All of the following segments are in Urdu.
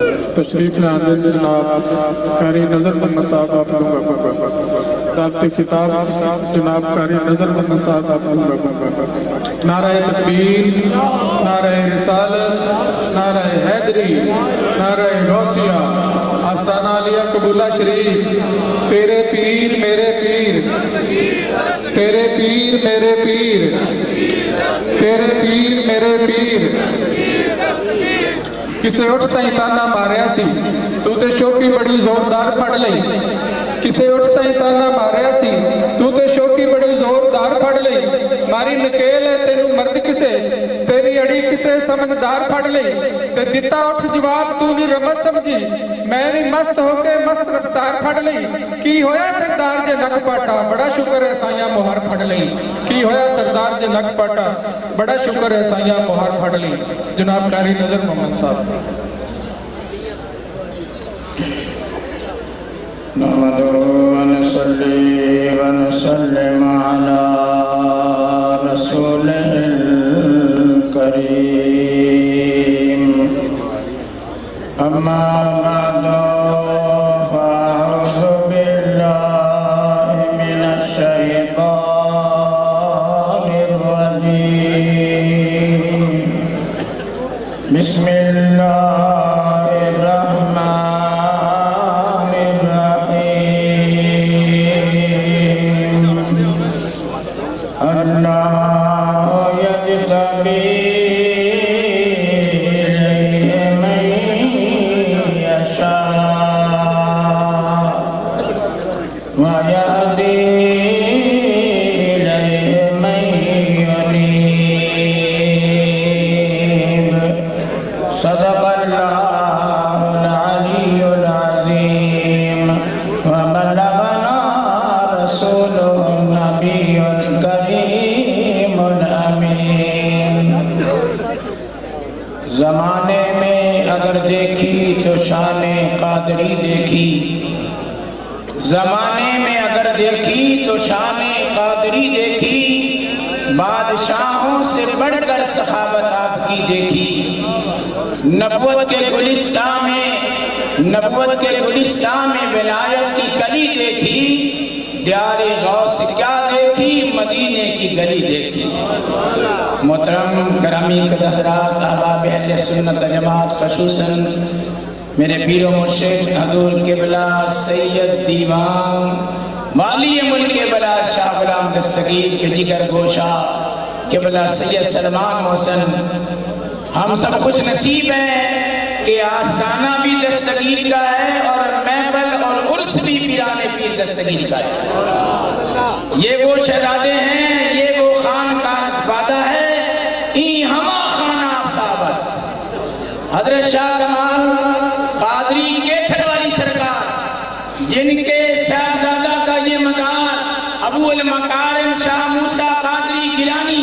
تشریف لانے جناب قاری نظر محمد صاحب آپ لوگوں کا دعوت خطاب جناب قاری نظر محمد صاحب آپ لوگوں کا نعرہ تکبیر، نعرہ رسالت، نعرہ حیدری، نعرہ غوثیہ، آستانہ علیہ قبولہ شریف، تیرے پیر میرے پیر، تیرے پیر میرے پیر، تیرے پیر میرے پیر۔ کسے اٹھتا ہی تانا ماریا سی تو تے شوقی بڑی زوردار پڑھ لئی، کسے اٹھتا ہی تانا ماریا سی تو تے شوقی بڑی زوردار پڑھ لئی، ماری نکیل ہے تینوں مرد کسے، تیری اڑی کسے سمجھدار پڑھ لئی، تے دیتا اٹھ جواب تو نہیں رمز سمجھی، میں نہیں مست ہو کے مست رفتار پڑھ لئی، کی ہویا سردار جے نک پاٹا بڑا شکر ہے سائیاں مہار پڑھ لئی، کی ہویا سردار جے نک پاٹا بڑا شکر ہے سائیاں مہار پڑھ لئی۔ جناب قاری نظر محمد صاحب۔ نحمدہ ونصلی ونسلم علی رسولہ الکریم، اما بعد فاعوذ باللہ من الشیطان الرجیم، بسم اللہ الرحمن صدق اللہ العلی العظیم وبلغنا رسوله النبی الکریم الامین۔ زمانے میں اگر دیکھی تو شان قادری دیکھی، زمانے میں اگر دیکھی تو شان قادری دیکھی، بادشاہوں سے بڑھ کر صحابت آپ کی دیکھی، نبوت کے گلستان میں ولایت کی کلی دیکھی، دیار غوث کیا دیکھی، مدینے کی گلی دیکھی۔ محترم گرامی حضرات، احباب اہل سنت جماعت، خصوصاً میرے پیر و مرشد حضور قبلہ سید دیوان والی ملک بلا شاہ غلام دستگیر کے جگر گوشہ قبلہ سید سلمان محسن، ہم سب خوش نصیب ہیں کہ آستانہ بھی دستگیر کا ہے اور محفل اور عرس بھی پیران پیر دستگیر کا ہے۔ یہ وہ شہزادے ہیں، یہ وہ خان کا فادہ ہے، این ہما خانہ آفتاب است۔ حضرت شاہ کمال قادری کیتھر والی سرکار، جن کے صاحبزادہ کا یہ مزار ابو المکارم شاہ موسیٰ قادری گیلانی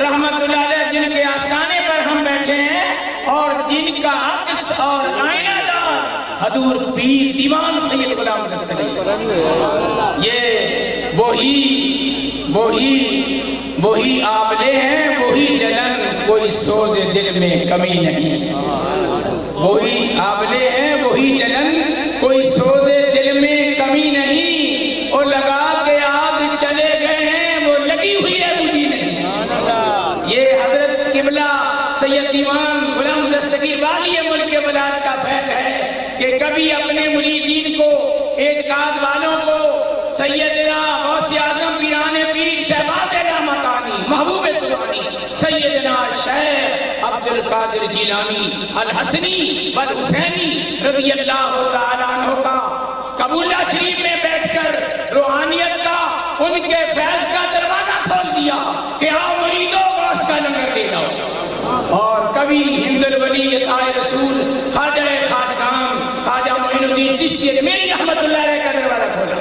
رحمت اللہ علیہ، جن کے آستانے پر ہم بیٹھے ہیں اور جن کا عکس اور آئینہ دار حضور پیر دیوان سید غلام دستگیر، یہ وہی آبلے ہیں، وہی جلن، کوئی سوز دل میں کمی نہیں، وہی آبلے ہیں، وہی جلن، کوئی سوز دل میں کمی نہیں، اور لگا کے آگ چلے گئے ہیں، وہ لگی ہوئی ہے بجھی نہیں۔ یہ حضرت قبلہ سید دیوان غلام دستگیر والی ملک ولایت کا فیض ہے کہ کبھی اپنے مریدین کو، اعتقاد والوں کو سیدنا غوث اعظم پیران پیر شہباز لامکانی محبوب سبحانی سیدنا شیخ عبد القادر جیلانی الحسنی والحسینی رضی اللہ تعالیٰ عنہ کا قبولہ شریف میں بیٹھ کر روحانیت کا، ان کے فیض کا دروازہ کھول دیا کہ آؤ مریدوں غوث کا لنگر لے لاؤ، اور کبھی ہند الولی عطائے رسول خواجہ خادقان خواجہ معین الدین چشتی میری رحمت اللہ علیہ کا دروازہ کھولا۔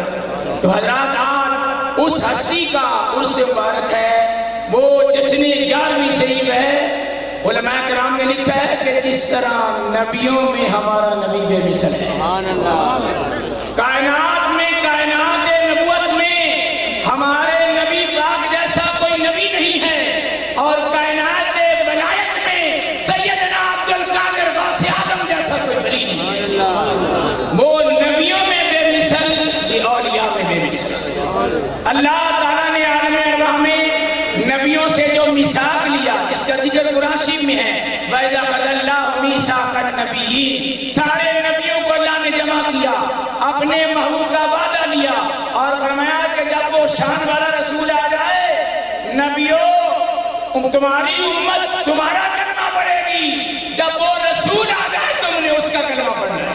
تو حضرات آج اس ہستی کا عرس مبارک ہے، وہ جشن 11ویں شریف ہے۔ علماء کرام نے لکھا ہے کہ جس طرح نبیوں میں ہمارا نبی بے مثل ہے، کائنات میں، کائنات نبوت میں ہمارے نبی پاک جیسا کوئی نبی نہیں ہے، اور کائنات ولایت میں سیدنا عبد القادر غوث اعظم جیسا کوئی ولی نہیں۔ اللہ تعالیٰ نے عالم ارواح میں نبیوں سے جو میثاق لیا، اس کا ذکر قرآن شریف میں ہے، وَإِذَا أَخَذَ اللَّهُ مِيثَاقَ النَّبِيِّينَ، سارے نبیوں کو اللہ نے جمع کیا، اپنے محبوب کا وعدہ لیا اور فرمایا کہ جب وہ شان والا رسول آ جائے، نبیوں تمہاری امت تمہارا کلمہ پڑھے گی، جب وہ رسول آ جائے تم نے اس کا کلمہ پڑھنا ہے۔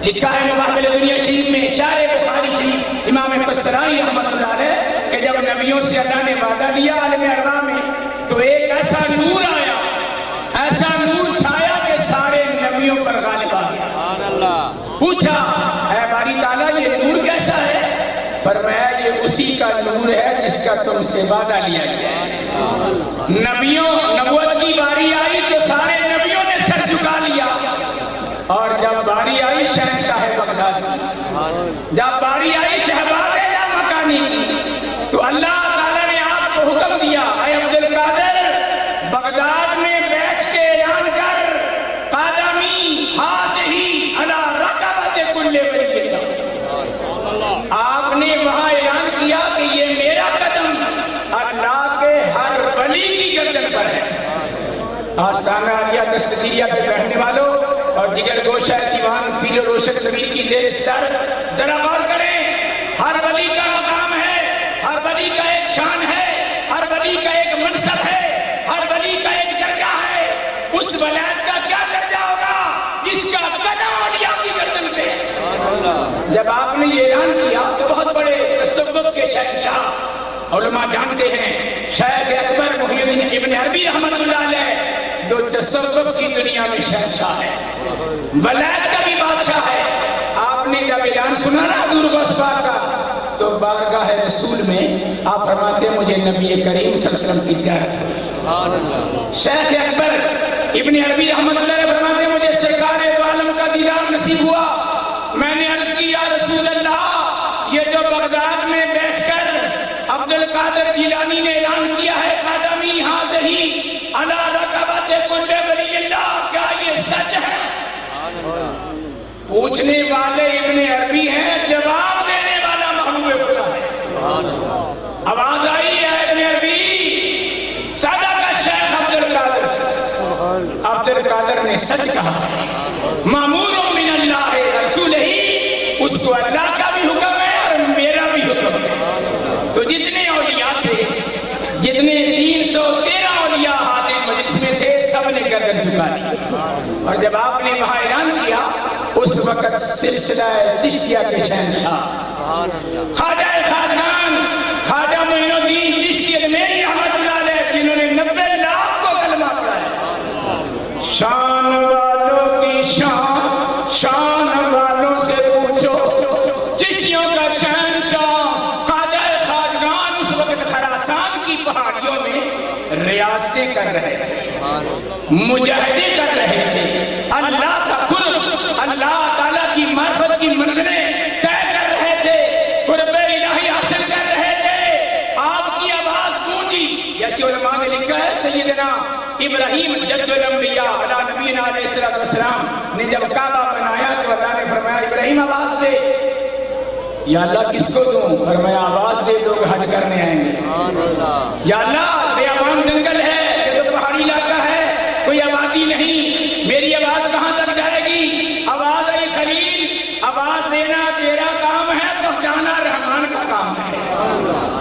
لکھا ہے مقابل دنیا شریف میں، شارح بخاری شریف امام قسطلانی رحمۃ اللہ علیہ، کہ جب نبیوں سے اللہ نے وعدہ لیا عالم ارواح میں، تو ایک ایسا نور آیا، ایسا نور چھایا کہ سارے نبیوں پر غالب آ گیا۔ پوچھا اے باری تعالیٰ یہ نور کیسا ہے؟ فرمایا یہ اسی کا نور ہے جس کا تم سے وعدہ لیا گیا ہے۔ نبوت کی باری آئی تو سارے نبیوں نے سر جھکا لیا، اور جب باری آئی شہنشاہ بغداد کی، جب باری آئی شہباز لامکانی کی، تو اللہ تعالیٰ نے آپ کو حکم دیا، اے عبد القادر بغداد میں بیٹھ کے اعلان کر، قادمی حاضہی علی رقبت کل ولی اللہ۔ آپ نے وہاں اعلان کیا کہ یہ میرا قدم اللہ کے ہر ولی کی گردن پر ہے۔ آستانہ عالیہ دستگیریہ پہ بیٹھنے والوں اور دیگر گوشہ دیوان پیر روشن شبیر کی زیر ستر، ذرا غور کریں، ہر ولی کا مقام ہے، ہر ولی کا ایک شان ہے، ہر ولی کا ایک منصب ہے، ہر ولی کا ایک درجہ ہے۔ اس ولایت کا کیا درجہ ہوگا جس کا قدم اولیاء کی گردن پہ ہے؟ جب آپ نے یہ اعلان کیا تو بہت بڑے تصوف کے شہنشاہ علماء جانتے ہیں، شیخ اکبر محی الدین ابن عربی رحمۃ اللہ علیہ جو تصوف کی دنیا میں شہنشاہ ہے، ولایت کا بھی بادشاہ ہے، آپ نے جب اعلان سنا نا حضور غوث پاک کا، تو بارگاہ رسول میں آپ فرماتے ہیں مجھے نبی کریم صلی اللہ علیہ وسلم کی زیارت ہوئی۔ شیخ اکبر ابن عربی رحمۃ اللہ علیہ فرماتے ہیں مجھے سرکار دو عالم کا دیدار نصیب ہوا، میں نے عرض کی یا رسول اللہ، یہ جو بغداد میں بیٹھ کر عبد القادر جیلانی نے اعلان کیا ہے قادمی حاضہی علی رقبت کل ولی اللہ، کیا یہ سچ ہے؟ پوچھنے والے ابن عربی ہیں، جواب دینے والا محبوب خدا ہے۔ آواز آئی ہے ابن عربی، سادہ کا شیخ عبد القادر نے سچ کہا، مامور من اللہ رسول ہی، اس کو اللہ کا بھی حکم ہے اور میرا بھی حکم ہے۔ تو جتنے اولیاء تھے، جتنے 313 اولیاء حاضر مجلس میں تھے، سب نے گردن جھکا دی، اور جب آپ نے وہاں اعلان کیا، اس وقت سلسلہ چشتیہ کے شہنشاہ خواجہ خواجگان خواجہ معین الدین چشتی اجمیری رحمۃ اللہ علیہ، جنہوں نے 90 لاکھ کو کلمہ پڑھایا، شان والوں کی شان، شان والوں سے پوچھو، چشتیوں کا شہنشاہ خواجہ خواجگان اس وقت خراسان کی پہاڑیوں میں ریاستیں کر رہے تھے، مجاہدے کر رہے تھے، اللہ کا قرب، اللہ تعالیٰ کی معرفت کی منزلیں طے کر رہے تھے، قرب الہی حاصل کر رہے تھے۔ آپ کی آواز گونجی، جیسے علماء نے لکھا ہے سیدنا ابراہیم جد الانبیاء علی نبینا علیہ السلام نے جب کعبہ بنایا تو اللہ نے فرمایا ابراہیم آواز دے، یا اللہ کس کو دوں؟ فرمایا آواز دے، لوگ حج کرنے آئیں گے۔ یا اللہ بیابان جنگل ہے، یہ تو پہاڑی علاقہ ہے، کوئی آبادی نہیں، میری آواز کہاں تک جائے گی؟ آواز آئی خلیل، آواز دینا تیرا کام ہے، پہنچانا رحمان کا کام ہے۔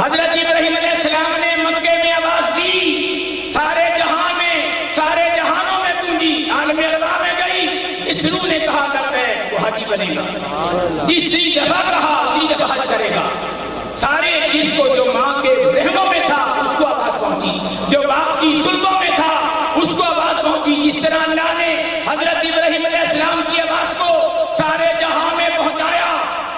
حضرت ابراہیم علیہ السلام نے مکے میں آواز دی، سارے جہاں میں، سارے جہانوں میں گونجی، عالم ارواح میں گئی، جس روح نے کہا لبیک وہ حاجی بنے گا، جس نے دفعہ کہا اسی دفعہ حج کرے گا۔ سارے جس کو جو ماں کے رحموں میں تھا اس کو آواز پہنچی، جو باپ کی سلبوں میں تھا اس کو آواز پہنچی، جس طرح اللہ نے حضرت ابراہیم علیہ السلام کی آواز کو سارے جہاں میں پہنچایا،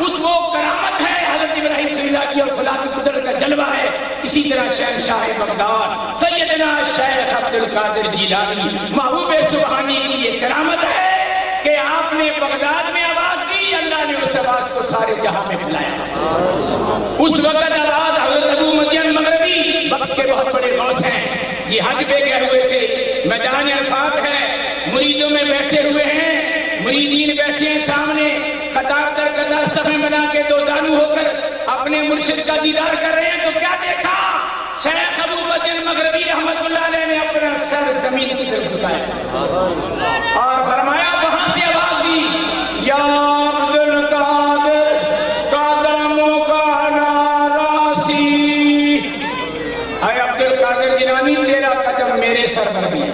اس وہ کرامت ہے حضرت ابراہیم خلیل کی اور خدا کی قدرت کا جلوہ ہے۔ اسی طرح شہنشاہ بغداد سیدنا شیخ عبد القادر جیلانی محبوب سبحانی کی یہ کرامت ہے کہ آپ نے بغداد میں آواز دی، اللہ نے اس آواز کو سارے جہاں میں پھیلایا۔ اس وقت آواز حضرت ابو مدین مغربی وقت کے بہت بڑے غوث ہیں، یہ حج پہ گئے ہوئے تھے، میدان عرفات ہے، مریدوں میں بیٹھے ہوئے ہیں، مریدین بیٹھے ہیں سامنے، قطار در قطار صفیں بنا کے دو زانو ہو کر اپنے مرشد کا دیدار کر رہے ہیں تو کیا دیکھا؟ شیخ ابو بکر مغربی رحمت اللہ علیہ نے اپنا سر زمین کی طرف جھکایا اور فرمایا، وہاں سے آواز دی، یا عبد القادر قدموں کا ناراسی، اے عبد القادر جیلانی تیرا قدم میرے سر پر بھی ہے۔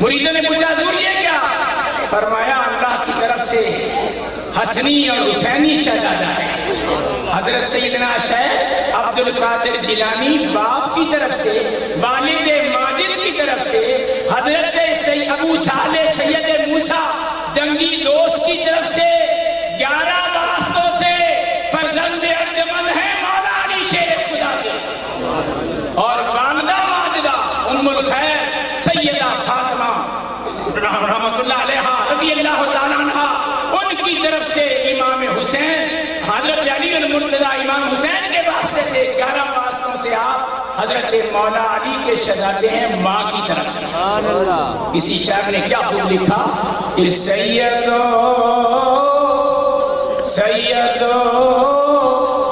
مریدوں نے پوچھا حضور یہ کیا؟ فرمایا اللہ کی طرف سے حسنی اور حسینی شہزادہ ہے۔ حضرت سیدنا شیخ عبد القادر جیلانی باپ کی طرف سے، والد ماجد کی طرف سے، حضرت ابو صالح سید موسیٰ جنگی دوست کی طرف سے 11 واسطوں سے فرزند ارجمند ہے مولا علی شیر خدا کے، اور والدہ ماجدہ ام الخیر سیدہ فاطمہ رحمت اللہ علیہ رضی اللہ تعالیٰ عنہ، ان کی طرف سے امام حسین حضرت علی المرتضی امام حسین کے واسطے سے 11 واسطوں سے آپ حضرت مولا علی کے شہزادے ہیں ماں کی طرف سے۔ کسی شاعر نے کیا خوب لکھا کہ سیدو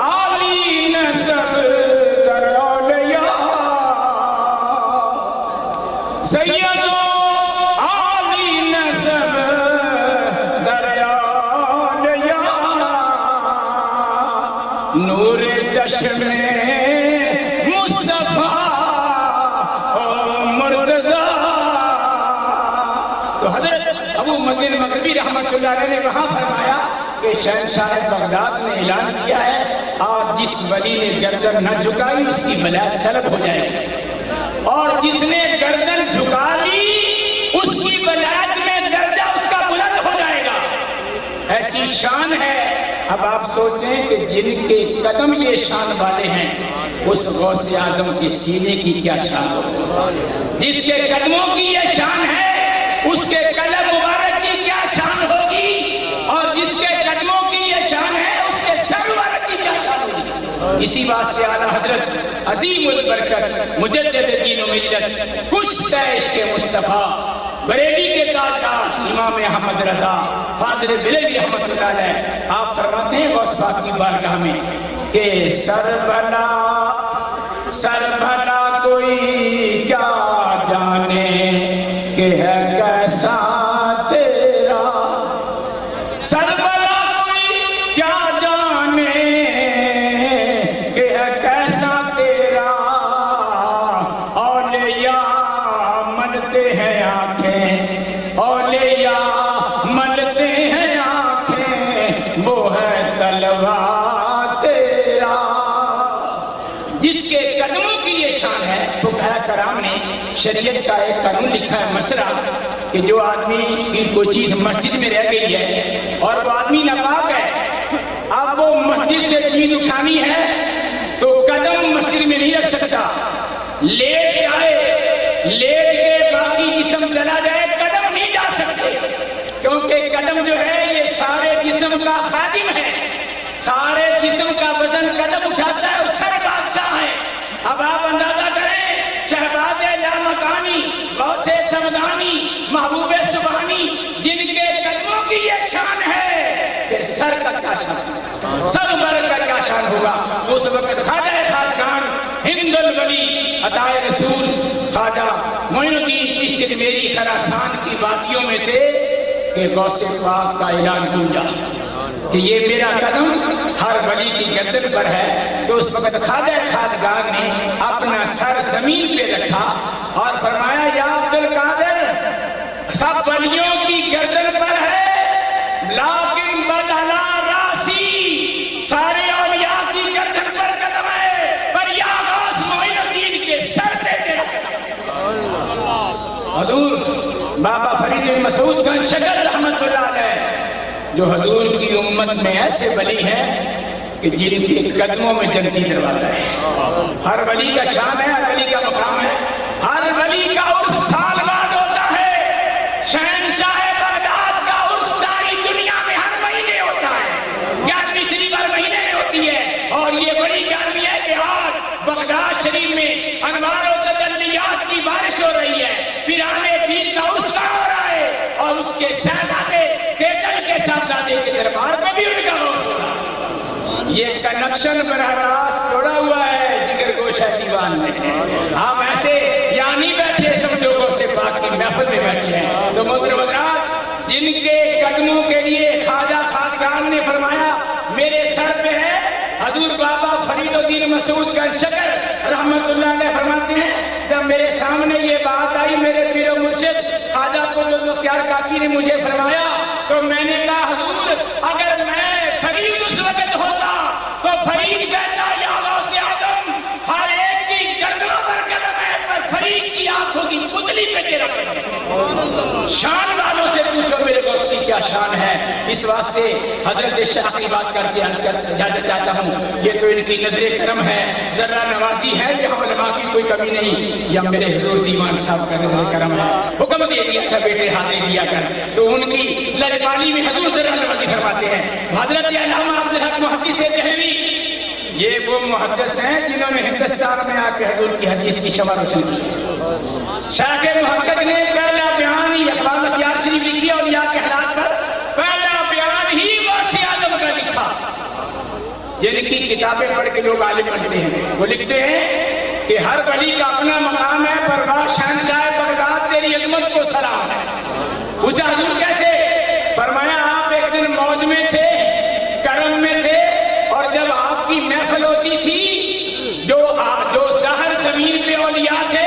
علی نسب در اولیاء، سیدو علی نسب در اولیاء، نور چشم مصطفیٰ و مرتضیٰ۔ تو حضرت ابو بکر مغربی رحمت اللہ علیہ نے وہاں فرمایا کہ شہنشاہ بغداد نے اعلان کیا ہے اور جس ولی نے گردن نہ جھکائی اس کی ولایت سلب ہو جائے گی، اور جس نے گردن جھکا لی اس کی ولایت میں درجہ اس کا بلند ہو جائے گا، ایسی شان ہے۔ اب آپ سوچیں کہ جن کے قدم یہ شان والے ہیں اس غوث اعظم کے سینے کی کیا شان ہوگی؟ جس کے قدموں کی یہ شان ہے اس کے قلم مبارک کی کیا شان ہوگی، اور جس کے قدموں کی یہ شان ہے اس کے سر مبارک کی کیا شان ہوگی۔ اسی واسطے اعلیٰ حضرت عظیم البرکت مجدد دین و ملت کشتہ عشق مصطفیٰ بریلی کے تاجدار امام احمد رضا فاضل بریلوی رحمت اللہ علیہ آپ فرماتے ہیں غوث پاک کی بارگاہ میں کہ سر بھلا کوئی کیا جانے کہ ہے کیسا تیرا، سر بھلا کوئی کیا جانے کہ ہے کیسا تیرا، اولیاء ملتے ہیں آنکھیں، اولیاء ملتے ہیں آنکھیں، وہ ہے طلبہ تیرا۔ جس کے قدموں کی یہ شان ہے، فقہاء کرام نے شریعت کا ایک قانون لکھا ہے مسئلہ کہ جو آدمی کی کوئی چیز مسجد میں رہ گئی ہے اور وہ آدمی ناپاک ہے، اب وہ مسجد سے چیز اٹھانی ہے تو قدم مسجد میں نہیں رکھ سکتا، لیٹ آئے، لیٹ کے باقی جسم چلا جائے، قدم نہیں جا سکتے، کیونکہ قدم جو ہے یہ سارے جسم کا خادم ہے، سارے جسم کا وزن قدم اٹھاتا ہے اور سر بادشاہ ہے۔ اب آپ اندازہ کریں شہباز لامکانی، غوث سمدانی، محبوب سبحانی، جن کے قدموں کی یہ شان ہے، پھر سر کا کیا شان، سر بر کا کیا شان ہوگا؟ اس وقت خواجہ خواجگان ہند الولی عطائے رسول خواجہ معین الدین چشتی میری خراسان کی وادیوں میں تھے کہ غوث پاک کا اعلان گونجا کہ یہ میرا قدم ہر ولی کی گردن پر ہے، تو اس وقت خواجہ خواجگان نے اپنا سر زمین پہ رکھا اور فرمایا یا عبد القادر سب ولیوں کی گردن پر ہے لیکن بدلا راسی، سارے اولیاء کی گردن پر قدم ہے، پر یا غوث معین الدین کے سر پہ تیرا حضور بابا فرید بن مسعود گنج شکر رحمت اللہ علیہ جو حضور کی امت میں ایسے ولی ہیں کہ جن کے قدموں میں جنتی دروازہ ہے۔ ہر ولی کا شان ہے، ہر ولی کا مقام ہے، ہر ولی کا عرس سال بعد ہوتا ہے، شہنشاہ بغداد کا عرس ساری دنیا میں ہر مہینے ہوتا ہے، 11ویں شریف ہر مہینے میں ہوتی ہے، اور یہ بڑی گرمی ہے کہ آج بغداد شریف میں انوار و تجلیات کی بارش ہو رہی ہے، پیرانے پیر کا عرس کا ہو رہا ہے، اور اس کے شہزادے کے صاحبزادے کے دربار میں بھی ان کا روز ہو رہا ہے۔ یہ کنیکشن براہ راست جڑا ہوا ہے جگر گوشہ دیوان میں. ہم ایسے یعنی بیٹھے سب لوگوں سے پاک کی محفل میں بیٹھے ہیں. تو محترم حضرات، جن کے قدموں کے لیے خواجہ خاقان نے فرمایا میرے سر پہ ہے، حضور بابا فرید الدین مسعود گنج شکر رحمت اللہ علیہ فرماتے ہیں جب میرے سامنے یہ بات آئی میرے پیر و مرشد خواجہ قطب مختار کاکی نے مجھے فرمایا تو میں نے کہا حضور اگر میں فرید اس وقت ہوتا تو فرید کہتا یا غوث اعظم ہر ایک کی گردنوں پر قدم ہے پر فرید کی آنکھوں کی پتلی پہ تیرا قدم. شان والوں سے پوچھو میرے غوث کی کیا شان ہے. اس واسطے حضرت شیخ کی بات کر کے اجازت چاہتا ہوں. یہ تو ان کی نظر کرم ہے، ذرا نوازی ہے، یہاں علماء کی کوئی کمی نہیں. یا میرے حضور دیوان صاحب کا نظر کرم ہے. حکم دے دیا تھا بیٹے حاضری دیا کر، تو ان کی لجپالی میں حضور ذرا نوازی فرماتے ہیں. حضرت علامہ عبدالحق محدث دہلوی یہ وہ محدث ہیں جنہوں نے ہندوستان میں آ کے حضور کی حدیث کی شمع روشن کی. شیخ محقق نے پہلا بیان ہی اقبال اختیار شریف لکھی اور یا کہلات پر پہلا بیان ہی غوث اعظم کا لکھا. جن کی کتابیں پڑھ کے لوگ عالم بنتے ہیں وہ لکھتے ہیں کہ ہر ولی کا اپنا مقام ہے، پرواز شہنشاہ بغداد تیری عظمت کو سلام ہے. پوچھا حضور کیسے؟ فرمایا آپ ایک دن موج میں تھے، کرم میں تھے، اور جب آپ کی محفل ہوتی تھی جو ظاہر زمین پہ اولیاء تھے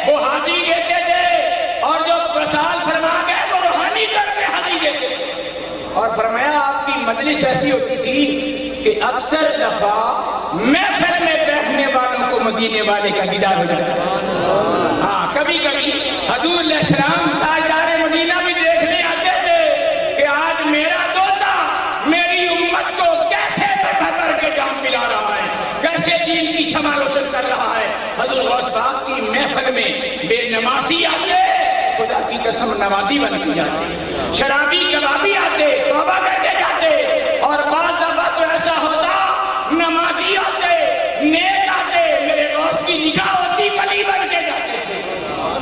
وہ حاضری دیتے تھے، اور جو پرسال فرما گئے وہ روحانی طور پہ حاضری دیتے تھے. اور فرمایا آپ کی مجلس ایسی ہوتی تھی کہ اکثر دفعہ محفل میں بیٹھنے والوں کو مدینے والے کا دیدار ہو جاتا. ہاں کبھی کبھی حضور علیہ السلام تاجدار مدینہ بھی دیکھنے آتے تھے کہ آج میرا دوتا میری امت کو کیسے بھر کے جام پلا رہا ہے، کیسے دین کی شمع روشن کر رہا ہے. حضور غوث پاک کی محفل میں بے نمازی آتے، خدا کی قسم نمازی بن کے جاتے، شرابی کبابی آتے توبہ کرتے جاتے، اور بعض دفعہ تو ایسا ہوتا نمازی آتے نیک آتے میرے غوث کی نگاہ ہوتی ولی بن کے جاتے تھے.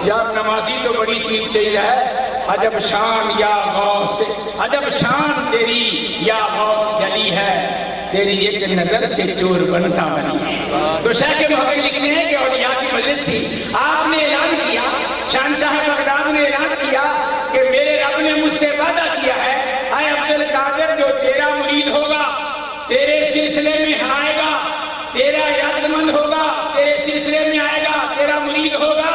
یار نمازی تو بڑی چیز چاہیے ہے. عجب شان یا غوث، عجب شان تیری یا غوث جلی ہے، تیری ایک نظر سے چور بنتا بنی ہے. تو شیخ محقق لکھتے ہیں کہ اولیاء کی مجلس تھی، آپ نے اعلان کیا، شہنشاہ بغداد نے اعلان کیا کہ میرے رب نے مجھ سے وعدہ کیا ہے اے عبدالقادر جو تیرا مرید ہوگا تیرے سلسلے میں آئے گا، تیرا یاد مند ہوگا تیرے سلسلے میں آئے گا، تیرا مرید ہوگا،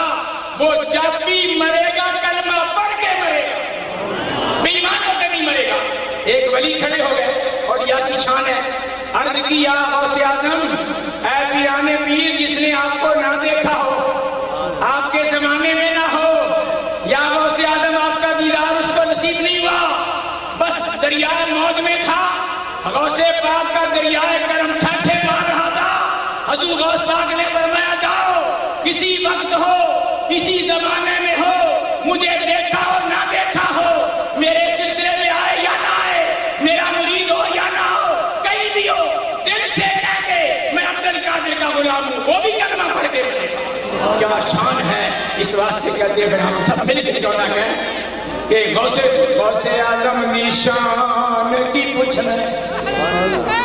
وہ جب بھی مرے گا کلمہ پڑھ کے مرے گا، بے ایمان ہو کے نہیں مرے گا. ایک ولی کھڑے ہو گئے اور یا کی شان ہے، عرض کی یا غوث اعظم اے پیران پیر جس نے آپ کو نہ دیکھا ہو، آپ کے زمانے میں نہ ہو، یا غوث اعظم آپ کا دیدار اس کو نصیب نہیں ہوا، بس دریائے موج میں تھا، غوث پاک کا دریائے کرم ٹھٹھے مار رہا تھا. حضور غوث پاک نے فرمایا جاؤ کسی وقت ہو کسی زمانے میں ہو مجھے دیکھا ہو نہ دیکھا ہو، میرے سلسلے میں آئے یا نہ آئے، میرا مرید ہو یا نہ ہو، کہیں بھی ہو، دل سے کہہ کے میں عبدالقادر کا غلام ہوں، وہ بھی کلمہ پڑھ کے مرے گا. کیا شان ہے. اس واسطے کہتے ہیں ہم سب مل کے کیوں نہ کہیں کہ غوث اعظم دی شان کی پوچھنا،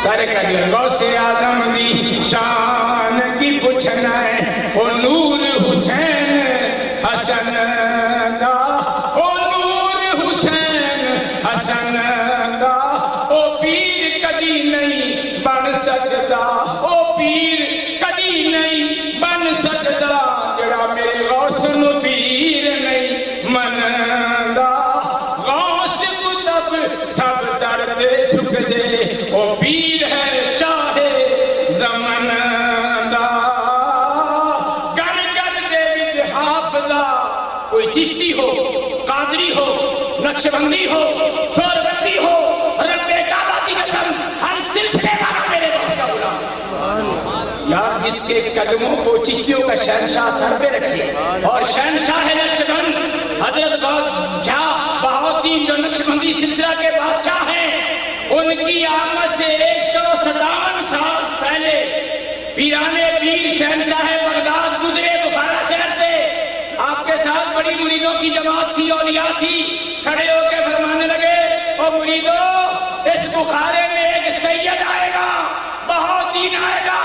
سارے کہہ دیا غوث اعظم دی شان کی پوچھنا ہے، او نور حسین حسن کا، او نور حسین حسن کا، او پیر کدی نہیں بن سکتا، او پیر کدی نہیں بن سکتا جڑا میرے غوث نو پیر نہیں مندا. غوث کتب سب درد جھک دے، او پیر ہے شاہ زمن دا. گر گر دے وچ حافظہ کوئی چشتی ہو، قادری ہو، نقشبندی ہو، سہروردی ہو، رب کعبہ کی قسم ہر سلسلے والا میرے دوست کا غلام. یار جس کے قدموں کو چشتیوں کا شہنشاہ سر پہ رکھے، اور شہنشاہ نقشبند حضرت غوث شاہ بہاؤالدین جو نقشبندی سلسلہ کے بادشاہ ہیں، ان کی آمد سے 157 سال پہلے پیران پیر شہنشاہ بغداد گزرے بخارا شہر سے. آپ کے ساتھ بڑی مریدوں کی جماعت تھی، اولیاء تھی، کھڑے ہو کے فرمانے لگے او مریدو اس بخارے میں ایک سید آئے گا دین آئے گا،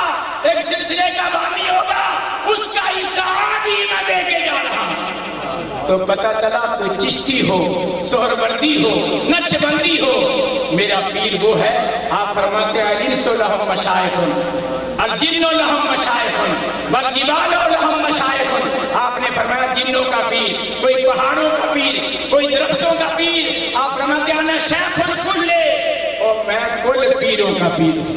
ایک سلسلے کا بانی ہوگا، اس کا حصہ آج ہی میں دے کے جا رہا ہوں۔ تو پتہ چلا تو چشتی ہو، سہروردی ہو، نقش بندی ہو، میرا پیر وہ ہے۔ آپ فرماتے ہیں الانس لہم مشائخ، الجن لہم مشائخ والجبال لہم مشائخ۔ آپ نے فرمایا جنوں کا پیر، کوئی پہاڑوں کا پیر، کوئی درختوں کا پیر۔ آپ فرماتے ہیں انا شیخ الکل، اور میں کل پیروں کا پیر ہوں۔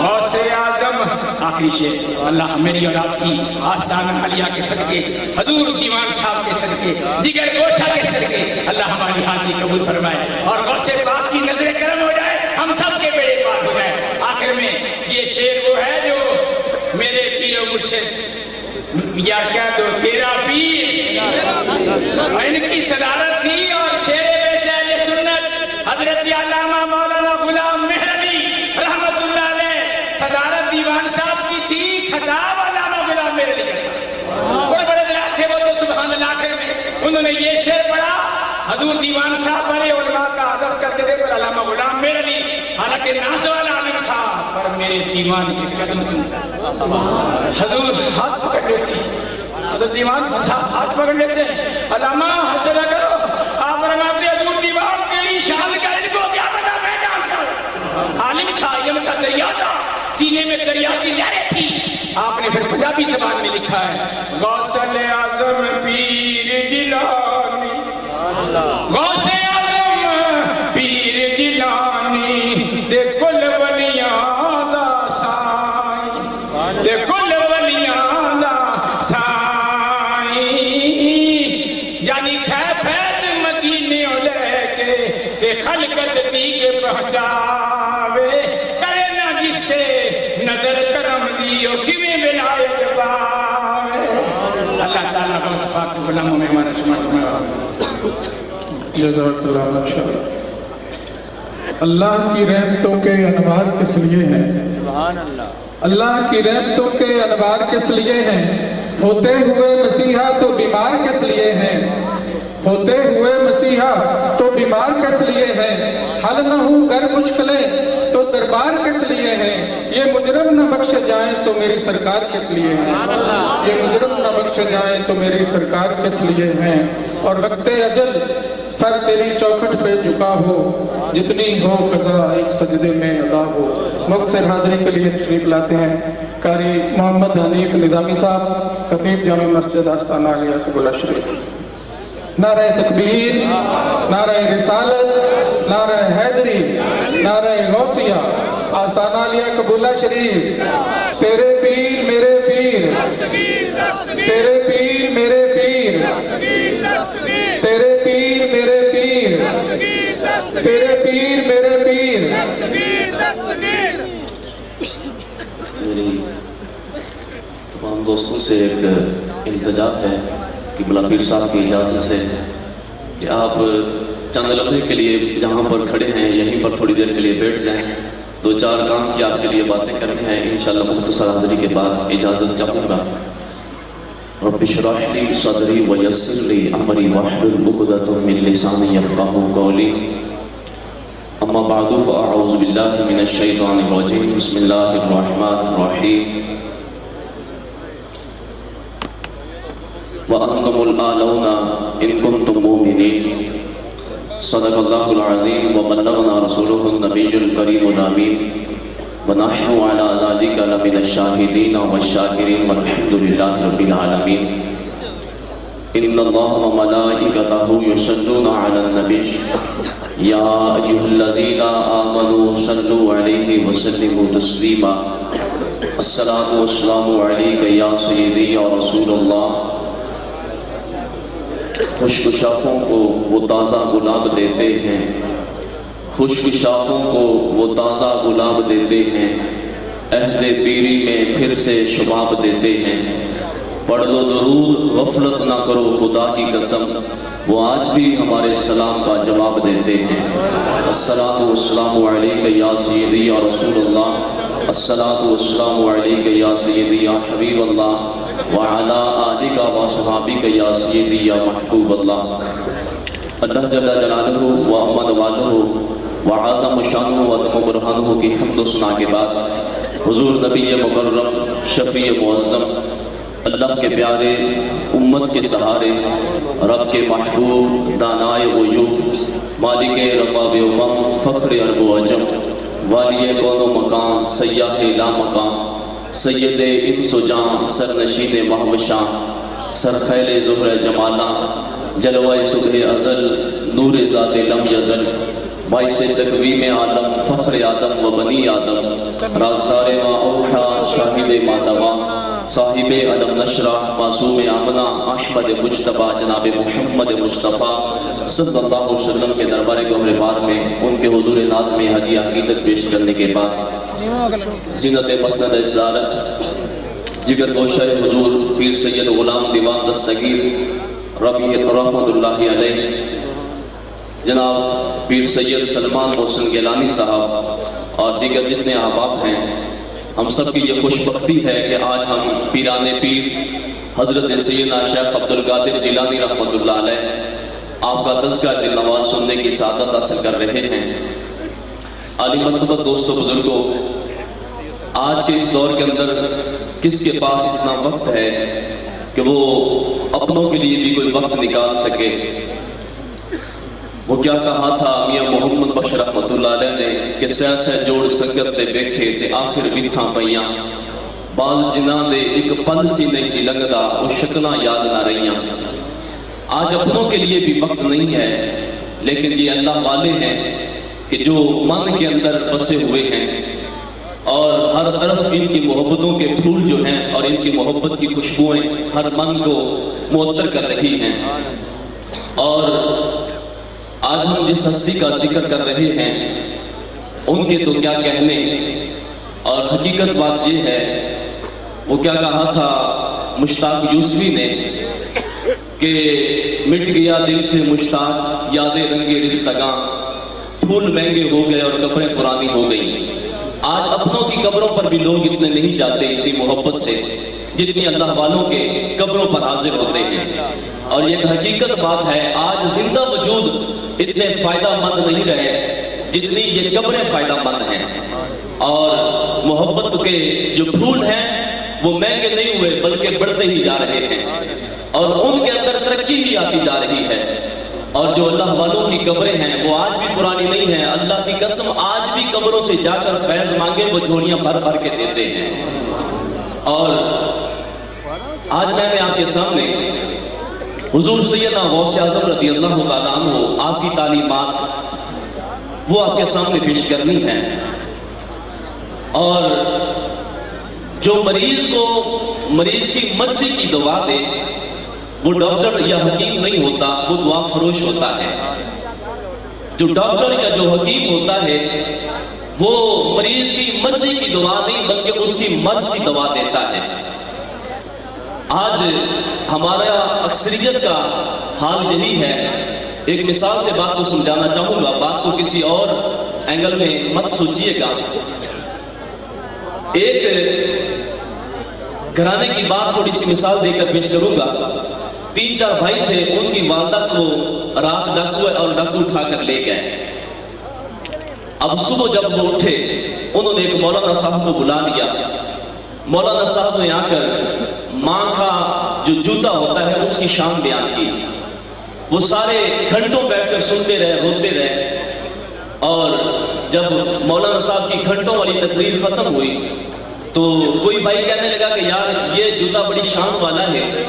غوث اعظم، آخری شیخ، اللہ میری اور آپ کی آستانہ عالیہ کے صدقے، حضور دیوان صاحب کے صدقے، جگر گوشہ کے صدقے اللہ ہماری حاضری قبول فرمائے، اور غوث پاک کی نظر کرم ہو جائے، ہم سب کے بیڑے پار ہو جائے۔ آخر میں یہ شعر وہ ہے جو میرے پیر و مرشد، یا کہہ دو تیرا پیر، ان کی صدارت تھی، اور شعر پیش اہل سنت حضرت علامہ مولانا غلام مہردی رحمت اللہ علیہ، صدارت دیوان صاحب کی تھی، خطاب علامہ غلام مہردی کا۔ بڑے بڑے دلال تھے وہ تو، سبحان اللہ۔ آخر میں انہوں نے یہ شعر پڑھا، حضور دیوان صاحب بڑے علماء کا ادب کرتے تھے، پر علامہ غلام مہردی حالانکہ ناز والا عالم تھا، پر میرے دیوان کے قدم چومتا تھا۔ حضور ہاتھ پکڑ لیتے، حضور دیوان صاحب ہاتھ پکڑ لیتے، علامہ حسنہ کرو۔ آپ فرماتے ہیں حضور دیوان تیری شان کا ان کو کیا پتا، میں جانتا ہوں۔ عالم تھا، علم کا دریا تھا، سینے میں دریا کی لہریں تھی۔ آپ نے پھر پنجابی زبان میں لکھا ہے غوث اعظم پیر جیلانی، غوث اعظم پیر جیلانی دے کل ولیاں دا سائیں، دے کل ولیاں دا سائیں، یعنی فیض مدینے لے کے تے خلقت دی کے پہنچاوے، کرے نہ جس سے نظر کرم دیو کمیں ولایت پاوے۔ اللہ تعالیٰ غوث پاک کے غلاموں میں ہمارا شمار فرمائے۔ جزاک اللہ ماشاءاللہ۔ اللہ کی رحمتوں کے انوار کس لیے ہیں؟ سبحان اللہ۔ اللہ کی رحمتوں کے انوار کس لیے ہیں؟ ہوتے ہوئے مسیحا تو بیمار کس لیے ہیں؟ ہوتے ہوئے مسیحا تو بیمار کس لیے ہیں؟ حل نہ ہوں گر مشکلیں تو دربار کس لیے ہیں؟ یہ مجرم نہ بخش جائیں تو میری سرکار کس لیے ہیں؟ یہ مجرم نہ بخش جائیں تو میری سرکار کس لیے ہیں؟ اور وقت اجل سر تیری چوکھٹ پہ جھکا ہو، جتنی ہو قضا ایک سجدے میں ادا ہو۔ مختصر حاضری کے لیے تشریف لاتے ہیں قاری محمد حنیف نظامی صاحب، خطیب جامع مسجد آستانہ عالیہ قبلہ شریف۔ نعرہ تکبیر، نعرہ رسالت، نعرہ حیدری، نعرہ غوثیہ، آستانہ عالیہ قبلہ شریف۔ تیرے پیر میرے پیر، تیرے پیر میرے پیر، تیرے پیر میرے پیر، تیرے پیر میرے پیر۔ میری تمام دوستوں سے ایک التجا ہے کہ قبلہ پیر صاحب کی اجازت سے کہ آپ چند لمحے کے لیے جہاں پر کھڑے ہیں یہیں پر تھوڑی دیر کے لیے بیٹھ جائیں، دو چار کام کی آپ کے لیے باتیں کرنی ہیں۔ انشاءاللہ مختصر حاضری کے بعد اجازت چاہوں گا۔ رب اشرح لي صدري ويسر لي امري واحلل عقدة من لساني يفقهوا قولي، اما بعد فاعوذ بالله من الشيطان الرجيم، بسم الله الرحمن الرحيم، وانتم الاعلون ان كنتم مؤمنين، صدق الله العظيم وبلغنا رسوله النبي الكريم الامين، ونحن على ذلك لمن الشاهدين والشاكرين والحمد لله رب العالمين۔ ان الله وملائكته يصلون على النبي يا ايها الذين امنوا صلوا عليه وسلموا تسليما، الصلاة والسلام عليك يا سيدي يا رسول الله۔ خشک شاخوں کو وہ تازہ گلاب دیتے ہیں، خشک شاخوں کو وہ تازہ گلاب دیتے ہیں، عہد پیری میں پھر سے شباب دیتے ہیں۔ پڑھ لو درود غفلت نہ کرو خدا کی قسم، وہ آج بھی ہمارے سلام کا جواب دیتے ہیں۔ الصلاۃ والسلام علیک یا سیدی یا رسول اللہ، الصلاۃ والسلام علیک یا سیدی یا حبیب اللہ، وعلی آلک و صحابک یا سیدی یا محبوب اللہ۔ اللہ جل جلالہ و امن والہ وعظم شانہ و عظم برہانہ کی حمد و ثنا کے بعد حضور نبی مکرم شفیع معظم اللہ کے پیارے امت کے سہارے رب کے محبوب دانائے غیوب مالک رباب امم فخر عرب و عجم والی کون و مکان سیاح لا مکان سید انس و جان سرنشین مہوشاں سرخیل زہر جمالہ جلوہ صبح ازل نور ذات لم یزل باعث تقویم عالم فخر آدم و بنی آدم رازدار ما اوحا شاہد ما دوا صاحب علم نشرہ معصوم آمنہ احمد مجتبہ جناب محمد مصطفیٰ صلی اللہ علیہ وسلم کے دربار گہر بار میں ان کے حضور نازم ہدیہ عقیدت پیش کرنے کے بعد زینت مسند اصدارت جگر گوشہ حضور پیر سید غلام دیوان دستگیر ربی رحمت اللہ علیہ جناب پیر سید سلمان محسن گیلانی صاحب اور دیگر جتنے احباب ہیں، ہم سب کی یہ خوش بختی ہے کہ آج ہم پیران پیر حضرت سیدنا شیخ عبدالقادر جیلانی رحمت اللہ علیہ آپ کا تذکرہ دل نواز سننے کی سعادت حاصل کر رہے ہیں۔ عالی مرتبہ دوستو بزرگوں، آج کے اس دور کے اندر کس کے پاس اتنا وقت ہے کہ وہ اپنوں کے لیے بھی کوئی وقت نکال سکے؟ وہ کیا کہا تھا میاں محمد بشر رحمت اللہ علیہ نے کہ سہ سہ جوڑ سنگت تے دیکھے تے آخر بیتھاں پیاں بعض جناں دے ایک پن سی نہیں سی لنگدا وہ شکلاں یاد نہ رہیاں۔ آج اپنوں کے لیے بھی وقت نہیں ہے، لیکن یہ اللہ والے ہیں کہ جو من کے اندر بسے ہوئے ہیں اور ہر طرف ان کی محبتوں کے پھول جو ہیں اور ان کی محبت کی خوشبوئیں ہر من کو معطر کر رہی ہیں۔ اور آج ہم جس ہستی کا ذکر کر رہے ہیں ان کے تو کیا کہنے، اور حقیقت بات یہ ہے وہ کیا کہا تھا مشتاق یوسفی نے کہ مٹ گیا دل سے مشتاق یادیں رنگے رفتگاں پھول مہنگے ہو گئے اور قبریں پرانی ہو گئی۔ آج اپنوں کی قبروں پر بھی لوگ اتنے نہیں جاتے اتنی محبت سے جتنی اللہ والوں کے قبروں پر حاضر ہوتے ہیں۔ اور یہ حقیقت بات ہے، آج زندہ وجود اتنے فائدہ مند نہیں رہے جتنی یہ قبریں فائدہ مند ہیں، اور محبت کے جو پھول ہیں وہ مہنگے نہیں ہوئے بلکہ بڑھتے ہی جا رہے ہیں، اور ان کے اندر ترقی ہی آتی جا رہی ہے۔ اور جو اللہ والوں کی قبریں ہیں وہ آج بھی پرانی نہیں ہیں، اللہ کی قسم آج بھی قبروں سے جا کر فیض مانگے وہ جھولیاں بھر بھر کے دیتے ہیں۔ اور آج میں نے آپ کے سامنے حضور سیدنا غوث اعظم رضی اللہ تعالیٰ عنہ آپ کی تعلیمات وہ آپ کے سامنے پیش کرنی ہے۔ اور جو مریض کو مریض کی مرضی کی دوا دے وہ ڈاکٹر یا حکیم نہیں ہوتا، وہ دعا فروش ہوتا ہے۔ جو ڈاکٹر یا جو حکیم ہوتا ہے وہ مریض کی مرضی کی دوا نہیں بلکہ اس کی مرض کی دوا دیتا ہے۔ آج ہمارا اکثریت کا حال یہی ہے۔ ایک مثال سے بات کو سمجھانا چاہوں گا، بات کو کسی اور اینگل میں مت سوچئے گا۔ ایک گھرانے کی بات تھوڑی سی مثال دے کر پیش کروں گا۔ 3-4 بھائی تھے، ان کی والدہ کو رات ڈاکو اور ڈاکو اٹھا کر لے گئے۔ اب صبح جب وہ اٹھے انہوں نے ایک مولانا صاحب کو بلا لیا۔ مولانا صاحب نے آ کر ماں کا جو جوتا ہوتا ہے اس کی شان بیان کی۔ وہ سارے گھنٹوں بیٹھ کر سنتے رہے، روتے رہے، اور جب مولانا صاحب کی گھنٹوں والی تقریر ختم ہوئی تو کوئی بھائی کہنے لگا کہ یار یہ جوتا بڑی شان والا ہے،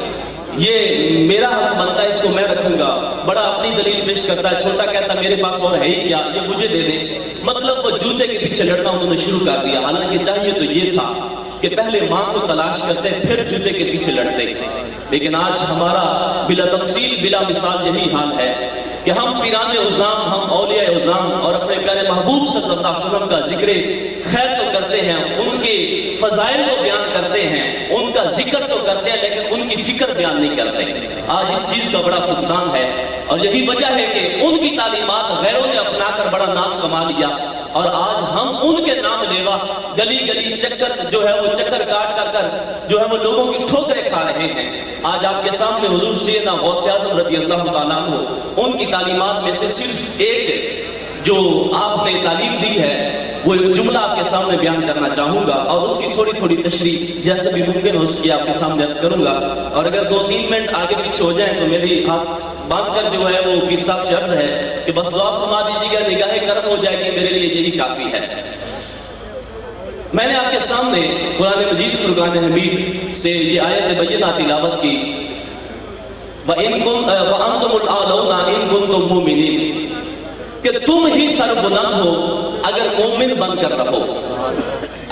یہ میرا حق بنتا ہے، اس کو میں رکھوں گا۔ بڑا اپنی دلیل پیش کرتا ہے، چھوٹا کہتا ہے میرے پاس اور ہے ہی کیا، یہ مجھے دے دیں۔ مطلب وہ جوتے کے پیچھے لڑنا انہوں نے شروع کر دیا، حالانکہ چاہیے تو یہ تھا کہ پہلے ماں کو تلاش کرتے پھر جوتے کے پیچھے لڑتے۔ لیکن آج ہمارا بلا تفصیل بلا مثال یہی حال ہے کہ ہم پیران عظام، ہم اولیاء عظام اور اپنے پیارے محبوب صلی اللہ علیہ وسلم کا ذکر خیر تو کرتے ہیں، ان کے فضائل کو بیان کرتے ہیں، ان کا ذکر تو کرتے ہیں، لیکن ان کی فکر بیان نہیں کرتے۔ آج اس چیز کا بڑا فقدان ہے، اور یہی وجہ ہے کہ ان کی تعلیمات غیروں نے اپنا کر بڑا نام کما لیا، اور آج ہم ان کے نام لیوا گلی گلی چکر جو ہے وہ چکر کاٹ کر جو ہے وہ لوگوں کی ٹھوکریں کھا رہے ہیں۔ آج آپ کے سامنے حضور سیدنا غوث اعظم رضی اللہ تعالیٰ عنہ ان کی تعلیمات میں سے صرف ایک جو آپ نے تعلیم دی ہے وہ ایک جملہ آپ کے سامنے بیان کرنا چاہوں گا اور اس کی تھوڑی تھوڑی تشریح جیسے بھی ممکن ہو اس کی آپ کے سامنے عرض کروں گا، اور اگر 2-3 منٹ آگے پیچھے ہو جائیں تو میری ہاتھ باندھ کر جو ہے وہ پیر صاحب سے عرض ہے کہ بس دعا فرما دیجیے گا، نگاہ کرم ہو جائے گی، میرے لیے یہی کافی ہے۔ میں نے آپ کے سامنے قرآن مجید فرقان حمید سے یہ آیت بینہ تلاوت کی، وَأَنْتُمُ الْأَعْلَوْنَ إِن كُنتُم مُؤْمِنِينَ، کہ تم ہی سر بلند ہو اگر مومن بن کر رہو۔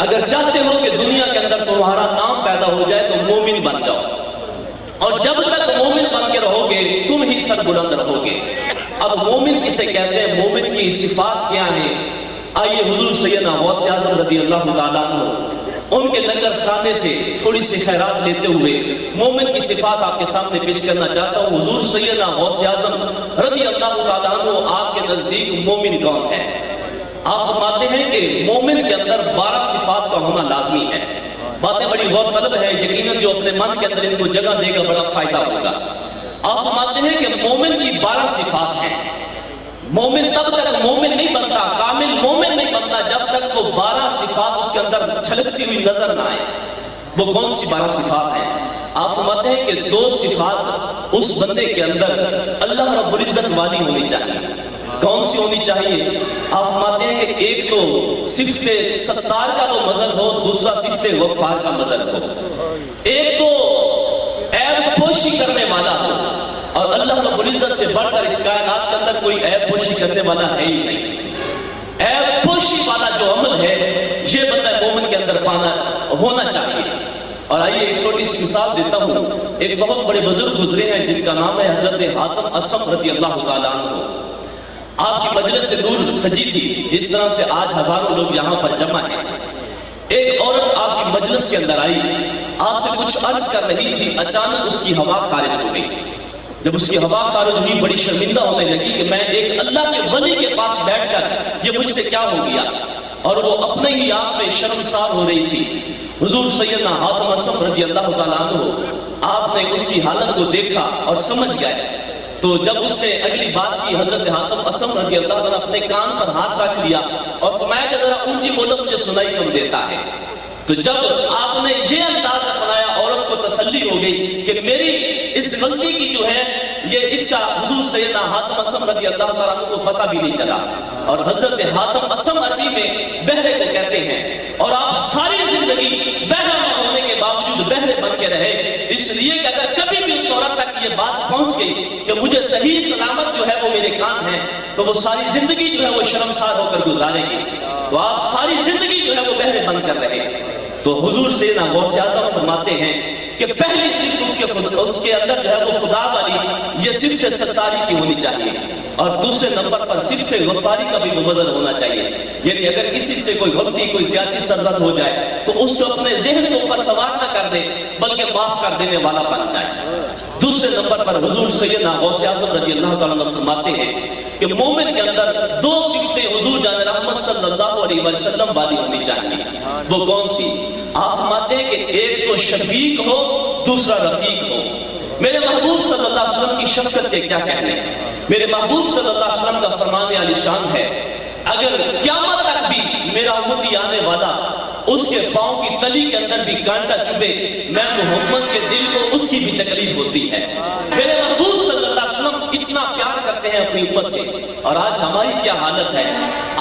اگر چاہتے ہو کہ دنیا کے اندر تمہارا نام پیدا ہو جائے تو مومن بن جاؤ، اور جب تک مومن بن کے رہو گے تم ہی سر بلند رہو گے۔ اب مومن کسے کہتے ہیں، مومن کی صفات کیا ہیں؟ آئیے حضور سیدنا غوث اعظم رضی اللہ تعالیٰ عنہ ان کے لنگر خانے سے تھوڑی سی خیرات لیتے ہوئے مومن کی صفات آپ کے سامنے پیش کرنا چاہتا ہوں۔ حضور سیدنا غوث اعظم رضی اللہ تعالیٰ عنہ آپ کے نزدیک مومن کون ہے؟ آپ فرماتے ہیں کہ مومن کے اندر 12 صفات کا ہونا لازمی ہے۔ باتیں بڑی غور طلب ہے، یقیناً جو اپنے من کے اندر ان کو جگہ دے گا بڑا فائدہ ہوگا۔ آپ فرماتے ہیں کہ مومن کی 12 صفات ہیں۔ مومن تب تک مومن نہیں بنتا، کامل مومن نہیں بنتا جب تک وہ 12 صفات اس کے اندر چھلکتی ہوئی نظر نہ آئے۔ وہ کون سی 12 صفات ہیں؟ آپ فرماتے ہیں کہ 2 صفات اس بندے کے اندر اللہ رب العزت والی ہونی چاہیے۔ کون سی ہونی چاہیے؟ آپ فرماتے ہیں کہ ایک تو صفت ستار کا وہ مظہر ہو، دوسرا صفت غفار کا مظہر ہو۔ ایک تو عیب پوشی کرنے والا ہو، اور اللہ رب العزت سے بڑھ کر اس کائنات کے اندر کوئی عیب پوشی کرنے والا ہے ہی نہیں۔ عیب پوشی والا جو عمل ہے یہ بندہ مومن کے اندر پانا ہونا چاہیے۔ اور آئیے ایک چھوٹی سی مثال دیتا ہوں۔ ایک بہت بڑے بزرگ گزرے ہیں جن کا نام ہے حضرت حاتم اسم رضی اللہ تعالیٰ عنہ۔ آپ کی مجلس سے دور سجی تھی جس طرح سے آج ہزاروں لوگ یہاں پر جمع ہیں۔ ایک عورت آپ کی مجلس کے اندر آئی، آپ سے کچھ عرض کر رہی تھی، اچانک اس کی ہوا خارج ہو گئی۔ جب اس کی ہوا خارج ہوئی بڑی شرمندہ ہونے لگی کہ میں ایک اللہ کے ولی کے پاس بیٹھ کر یہ مجھ سے کیا ہو گیا، اور وہ اپنے ہی آپ میں شرمسار ہو رہی تھی۔ حضور سیدنا حاتم اسم رضی اللہ تعالیٰ عنہ آپ نے اس کی حالت کو دیکھا اور سمجھ گئے، تو جب اس نے اگلی بات کی حضرت حاتم اسم رضی اللہ تعالیٰ اپنے کان پر ہاتھ رکھ لیا اور فرمایا کہ ذرا اونچی بولو، مجھے سنائی کم دیتا ہے۔ تو جب آپ نے یہ انداز اپنایا عورت کو تسلی ہو گئی کہ میری اس غلطی کی جو ہے یہ اس کا حضور سیدنا حاتم اسم رضی اللہ تعالیٰ عنہ کو پتہ بھی نہیں چلا۔ اور حضرت حاتم اسم عربی میں بہرے کو کہتے ہیں، اور آپ ساری زندگی بہرا نہ ہونے کے باوجود بہرے بن کے رہے، اس لیے کہ اگر کبھی بھی اس عورت تک یہ بات پہنچ گئی کہ مجھے صحیح سلامت جو ہے وہ میرے کان ہیں، تو وہ ساری زندگی جو ہے وہ شرمسار ہو کر گزارے گی۔ تو آپ ساری زندگی جو ہے وہ بہرے بن کر رہے۔ تو حضور سیدنا غوث اعظم فرماتے ہیں کہ پہلی صفت اس کے اندر جو ہے وہ خدا والی یہ صفت ستاری کی ہونی چاہیے، اور دوسرے نمبر پر صفت غفاری کا بھی مظہر ہونا چاہیے۔ یعنی اگر کسی سے کوئی غلطی کوئی زیادتی سرزد ہو جائے تو اس کو اپنے ذہن کے اوپر سوار نہ کر دے بلکہ معاف کر دینے والا بن جائے۔ دوسرے نمبر پر حضور سیدنا غوث اعظم رضی اللہ تعالیٰ عنہ فرماتے ہیں کہ مومن کے اندر 2 صفتیں حضور جان رحمت صلی اللہ علیہ وسلم والی ہونی چاہیے۔ وہ کون سی؟ آپ فرماتے ہیں کہ ایک تو شفیق ہو، دوسرا رفیق ہو۔ میرے محبوب صلی اللہ علیہ وسلم کی شفقت کے کیا کہنے، میرے محبوب صلی اللہ علیہ وسلم کا فرمان عالی شان ہے، اگر قیامت تک بھی میرا امتی آنے والا اس کے پاؤں کی تلی کے اندر بھی کانٹا چبھے، میں محمد کے دل کو اس کی بھی تکلیف ہوتی ہے۔ میرے محبوب صلی اللہ علیہ وسلم اتنا پیار کرتے ہیں اپنی امت سے، اور آج ہماری کیا حالت ہے؟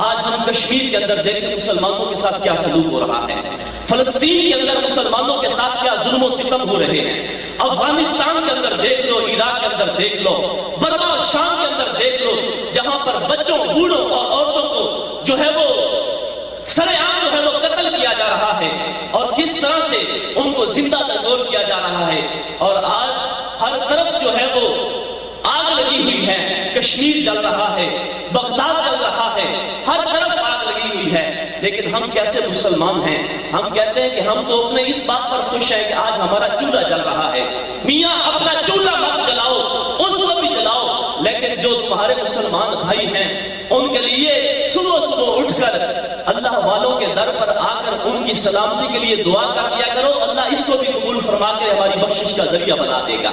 آج ہم کشمیر کے اندر دیکھیں مسلمانوں کے ساتھ کیا سلوک ہو رہا ہے، فلسطین کے اندر مسلمانوں کے ساتھ کیا ظلم و ستم ہو رہے ہیں، افغانستان کے اندر دیکھ لو، عراق کے اندر دیکھ لو، برما اور شام کے اندر دیکھ لو، جہاں پر بچوں، بوڑھوں اور عورتوں کو جو ہے وہ سرے عام جو ہے وہ قتل کیا جا رہا ہے، اور کس طرح سے ان کو زندہ تنگور کیا جا رہا ہے۔ اور آج ہر طرف جو ہے وہ آگ لگی ہوئی ہے، کشمیر جل رہا ہے، بغداد جل رہا ہے، ہر طرف آگ لگی ہوئی ہے، لیکن ہم کیسے مسلمان ہیں؟ ہم کہتے ہیں کہ ہم تو اپنے اس بات پر خوش ہیں کہ آج ہمارا چولہا جل رہا ہے۔ میاں اپنا چولہا مت جلاؤ، اس کو بھی جلاؤ، لیکن جو تمہارے مسلمان بھائی ہیں ان کے لیے صبح صبح اٹھ کر اللہ والوں کے در پر آ کر ان کی سلامتی کے لیے دعا کر دیا کرو، اللہ اس کو بھی قبول فرما کے ہماری بخشش کا ذریعہ بنا دے گا۔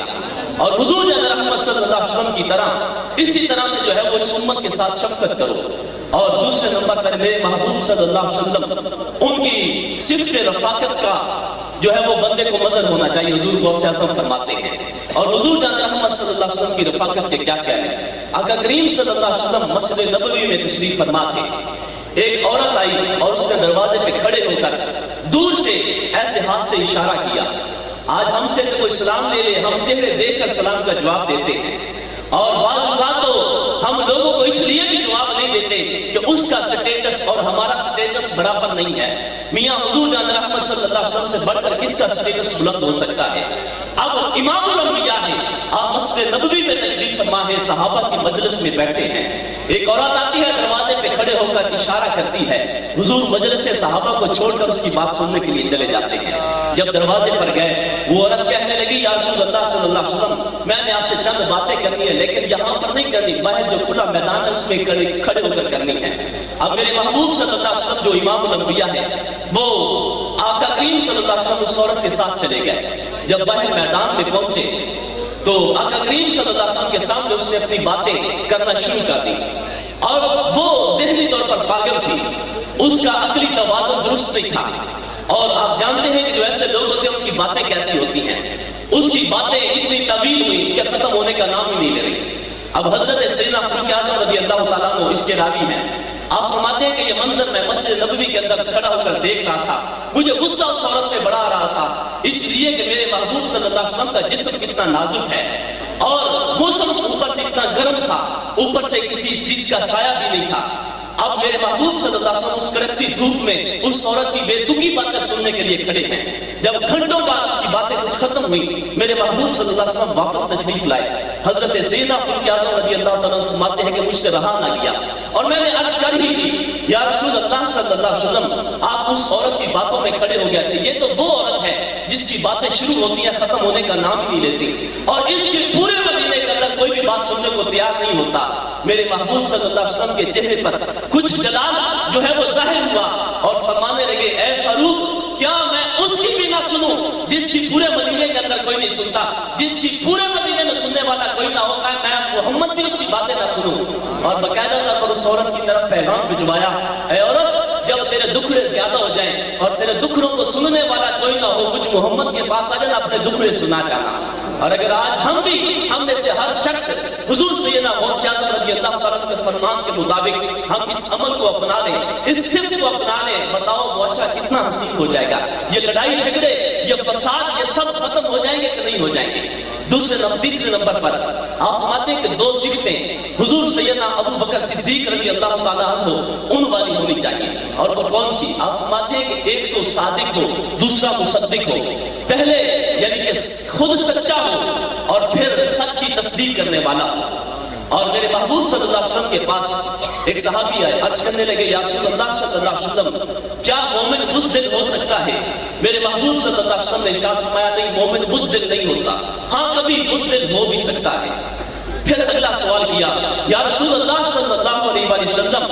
اور حضور جان رحمت صلی اللہ علیہ وسلم کی طرح اسی طرح سے جو ہے وہ اس امت کے ساتھ شفقت کرو۔ اور دوسرے نمبر پر میرے محبوب صلی اللہ علیہ وسلم ان کی صفت رفاقت کا جو ہے وہ بندے کو مزر ہونا چاہیے. حضور غوث اعظم فرماتے ہیں اور حضور جان محمد صلی اللہ علیہ وسلم کی رفاقت کے کیا کیا ہے. آقا کریم صلی اللہ علیہ وسلم مسجد نبوی میں تشریف فرما تھے. ایک عورت آئی اور اس نے دروازے پہ کھڑے ہو کر دور سے ایسے ہاتھ سے اشارہ کیا. آج ہم سے کوئی سلام لے لے, ہم چہرے دیکھ کر سلام کا جواب دیتے ہیں, اور بعض اوقات تو ہم لوگوں کو اس لیے بھی جواب نہیں دیتے کہ اس کا سٹیٹس اور ہمارا سٹیٹس برابر نہیں ہے. میاں حضور جان محمد صلی اللہ علیہ وسلم سے بڑھ کر کس کا سٹیٹس بلند ہو سکتا ہے. اب امام الانبیاء ہے, آپ مسجد نبوی میں تشریف فرما ہے, صحابہ کی مجلس میں بیٹھے ہیں. ایک عورت آتی ہے, دروازے پہ کھڑے ہو کر اشارہ کرتی ہے. حضور مجلس صحابہ کو چھوڑ کر اس کی بات سننے کے لیے چلے جاتے ہیں. جب دروازے پر گئے, وہ عورت کہنے لگی, یا رسول اللہ صلی اللہ علیہ وسلم, میں نے آپ سے چند باتیں کرنی ہے لیکن یہاں پر نہیں کرنی, باہر جو کھلا میدان ہے اس میں کھڑے ہو کر کرنی ہے. اب میرے محبوب صلی اللہ علیہ وسلم جو امام الانبیاء ہے, وہ آقا کریم صلی اللہ علیہ وسلم اس عورت کے ساتھ چلے گئے. جب باہر میدان میں پہنچے تو آقا کریم صلی اللہ علیہ وسلم کے سامنے اس نے اپنی باتیں کرنا شروع کر دی, اور وہ ذہنی طور پر پاگل تھی, اس کا عقلی توازن درست نہیں تھا. اور آپ جانتے ہیں کہ جو ایسے لوگ ہوتے ہیں ان کی باتیں کیسی ہوتی ہیں. اس کی باتیں اتنی طویل ہوئی کہ ختم ہونے کا نام ہی نہیں لے رہی. اب حضرت سیدنا فاروق اعظم رضی اللہ تعالیٰ عنہ اس کے راوی ہیں. آپ فرماتے ہیں کہ یہ منظر میں مسجد نبوی کے اندر کھڑا ہو کر دیکھ رہا تھا, مجھے غصہ اس عورت پہ بڑھا رہا تھا, اس لیے کہ میرے محبوب صلی اللہ علیہ وسلم کا جسم کتنا نازک ہے, اور موسم اوپر سے اتنا گرم تھا, اوپر سے کسی چیز کا سایہ بھی نہیں تھا. اب میرے محبوب صلی اللہ علیہ وسلم اس کڑکتی دھوپ میں اس عورت کی بے تکی باتیں سننے کے لیے کھڑے ہیں. جب گھنٹوں بعد اس کی باتیں کچھ ختم ہوئی, میرے محبوب صلی اللہ علیہ وسلم واپس تشریف لائے. حضرت سیدنا فاروق اعظم رضی اللہ تعالیٰ عنہ فرماتے ہیں کہ مجھ سے رہا نہ گیا, اور میں نے عرض کر ہی دی, یا رسول اللہ صلی اللہ علیہ وسلم, آپ اس عورت کی باتوں میں کھڑے ہو گئے تھے. یہ تو وہ عورت ہے جس کی باتیں شروع ہوتی ہیں, ختم ہونے کا نام ہی نہیں لیتی, اور اس کے پورے مدینے کے اندر کوئی بھی بات سننے کو تیار نہیں ہوتا. میرے محبوب صلی اللہ علیہ وسلم کے چہرے پر کچھ جلال جو ہے وہ ظاہر ہوا, اور فرمانے لگے, اے فاروق, کیا میں اس کی بھی نہ سنوں جس کی پورے مدینے کے اندر کوئی نہیں سنتا, جس کی پورے مدینے میں سننے والا کوئی نہ ہوگا, میں محمد بھی اس کی باتیں نہ سنوں. اور باقاعدہ طور پر اس عورت کی طرف پیغام بھجوایا, اے عورت, جب تیرے دکھڑے زیادہ ہو جائیں اور تیرے دکھڑوں کو سننے والا کوئی نہ ہو, مجھ محمد کے پاس آ جانا, اپنے دکھڑے سنا چاہنا. اور اگر آج ہم میں سے ہر شخص حضور سیدنا غوث اعظم رضی اللہ تعالیٰ کے فرمان کے مطابق ہم اس عمل کو اپنا لیں, اس صفت کو اپنا لیں, بتاؤ معاشرہ کتنا حسین ہو جائے گا. یہ لڑائی جھگڑے, یہ فساد, یہ سب ختم ہو جائیں گے کہ نہیں ہو جائیں گے. تیسرے نمبر پر آپ فرماتے ہیں کہ دو صفتیں حضور سیدنا ابو بکر صدیق رضی اللہ تعالیٰ عنہ ان والی ہونی چاہیے. اور وہ کون سی؟ آپ فرماتے ہیں کہ ایک تو صادق ہو, دوسرا مصدق ہو. پہلے یعنی کہ خود سچا ہو اور پھر سچ کی تصدیق کرنے والا ہو. اور میرے محبوب صلی اللہ علیہ وسلم کے پاس ایک صحابی آئے, عرض کرنے لگے, یا رسول اللہ صلی اللہ علیہ وسلم, کیا مومن بزدل ہو سکتا ہے؟ میرے محبوب صلی اللہ علیہ وسلم نے ارشاد فرمایا, نہیں, مومن بزدل نہیں ہوتا, ہاں کبھی بزدل ہو بھی سکتا ہے. پھر اگلا سوال کیا, یا رسول اللہ صلی اللہ علیہ وسلم,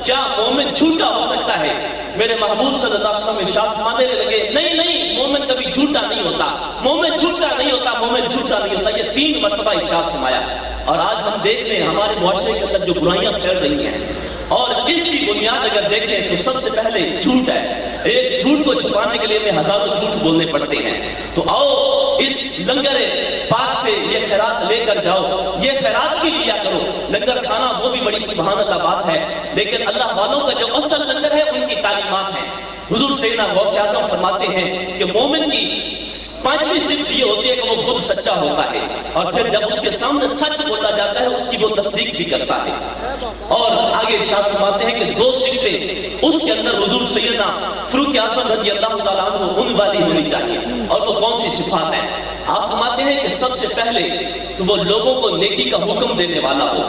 کیا مومن جھوٹا ہو سکتا ہے؟ میرے محبوب صلی اللہ علیہ وسلم ارشاد فرمانے لگے, نہیں نہیں, مومن کبھی جھوٹا نہیں ہوتا, مومن جھوٹا نہیں ہوتا, مومن جھوٹا نہیں ہوتا. یہ 3 مرتبہ ارشاد فرمایا. اور آج ہم دیکھ رہے ہیں ہمارے معاشرے کے اندر جو برائیاں پھیل رہی ہیں, اور اس کی بنیاد اگر دیکھیں تو سب سے پہلے جھوٹ ہے. ایک جھوٹ کو چھپانے کے لیے ہمیں ہزاروں جھوٹ بولنے پڑتے ہیں. تو آؤ اس لنگر پاک سے یہ خیرات لے کر جاؤ, یہ خیرات بھی لیا کرو. لنگر کھانا وہ بھی بڑی سبحان اللہ بات ہے, لیکن اللہ والوں کا جو اصل لنگر ہے ان کی تعلیمات ہیں. حضور سیدنا غوث اعظم فرماتے ہیں کہ مومن کی 5ویں صفت یہ ہوتی ہے کہ وہ خود سچا ہوتا ہے, اور پھر جب اس کے سامنے سچ بولا جاتا ہے اس کی وہ تصدیق بھی کرتا ہے. اور آگے ارشاد فرماتے ہیں کہ 2 صفتیں اس کے اندر حضور سیدنا فاروق اعظم رضی اللہ تعالیٰ عنہ ان والی ہونی چاہیے. اور وہ کون سی صفات ہیں؟ آپ فرماتے ہیں کہ سب سے پہلے تو وہ لوگوں کو نیکی کا حکم دینے والا ہو,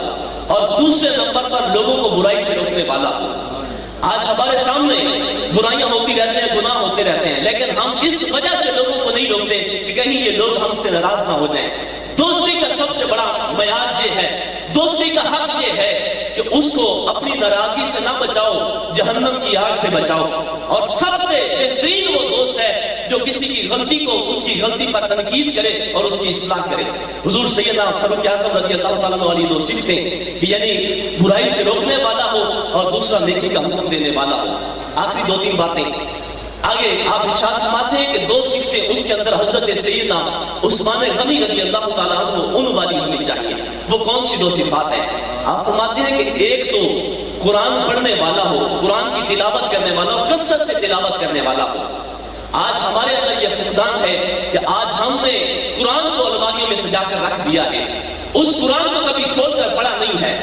اور دوسرے نمبر پر لوگوں کو برائی سے روکنے والا ہو. آج ہمارے سامنے برائیاں ہوتی رہتے ہیں, گناہ ہوتے رہتے ہیں, لیکن ہم اس وجہ سے لوگوں کو نہیں روکتے کہ کہیں یہ لوگ ہم سے ناراض نہ ہو جائیں. دوستی کا سب سے بڑا معیار یہ ہے, دوستی کا حق یہ ہے کہ اس کو اپنی ناراضگی سے نہ بچاؤ, جہنم کی آگ سے بچاؤ. اور سب سے بہترین وہ دوست ہے جو کسی کی غلطی کو اس کی غلطی پر تنقید کرے اور اس کی اصلاح کرے۔ حضور سیدنا فاروق اعظم رضی اللہ تعالیٰ عنہ دو صفتیں کہ یعنی برائی سے روکنے والا ہو اور دوسرا نیکی کا حکم دینے والا ہو۔ آخری دو تین باتیں آگے آپ ارشاد فرماتے ہیں کہ دو صفتیں اس کے اندر حضرت سیدنا عثمان غنی رضی اللہ تعالیٰ عنہ ان والی ہونی چاہیے۔ وہ کون سی دو صفات ہیں؟ آپ فرماتے ہیں کہ ایک تو قرآن پڑھنے والا ہو، قرآن کی تلاوت کرنے والا ہو، کثرت سے تلاوت کرنے والا ہو۔ آج ہمارے اندر یہ فقدان ہے کہ آج ہم نے قرآن کو الماریوں میں سجا کر رکھ دیا ہے، اس قرآن کو کبھی کھول کر پڑھا نہیں ہے۔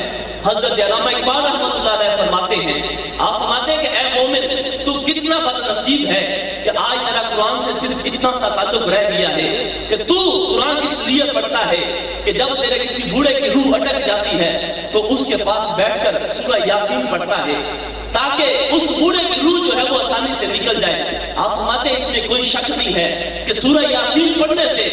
حضرت علامہ اقبال رحمۃ اللہ علیہ فرماتے ہیں، آپ فرماتے ہیں کہ اے مومن تو کتنا بد نصیب ہے کہ آج تیرا قرآن سے صرف اتنا سا تعلق رہ گیا ہے کہ تو قرآن اس لیے پڑھتا ہے کہ جب تیرے کسی بوڑھے کی روح اٹک جاتی ہے تو اس کے پاس بیٹھ کر سورہ یاسین پڑھتا ہے تاکہ اس بوڑھے کی روح جو ہے وہ آسانی سے نکل جائے۔ آپ فرماتے ہیں اس میں کوئی شک نہیں ہے کہ سورہ یاسین پڑھنے سے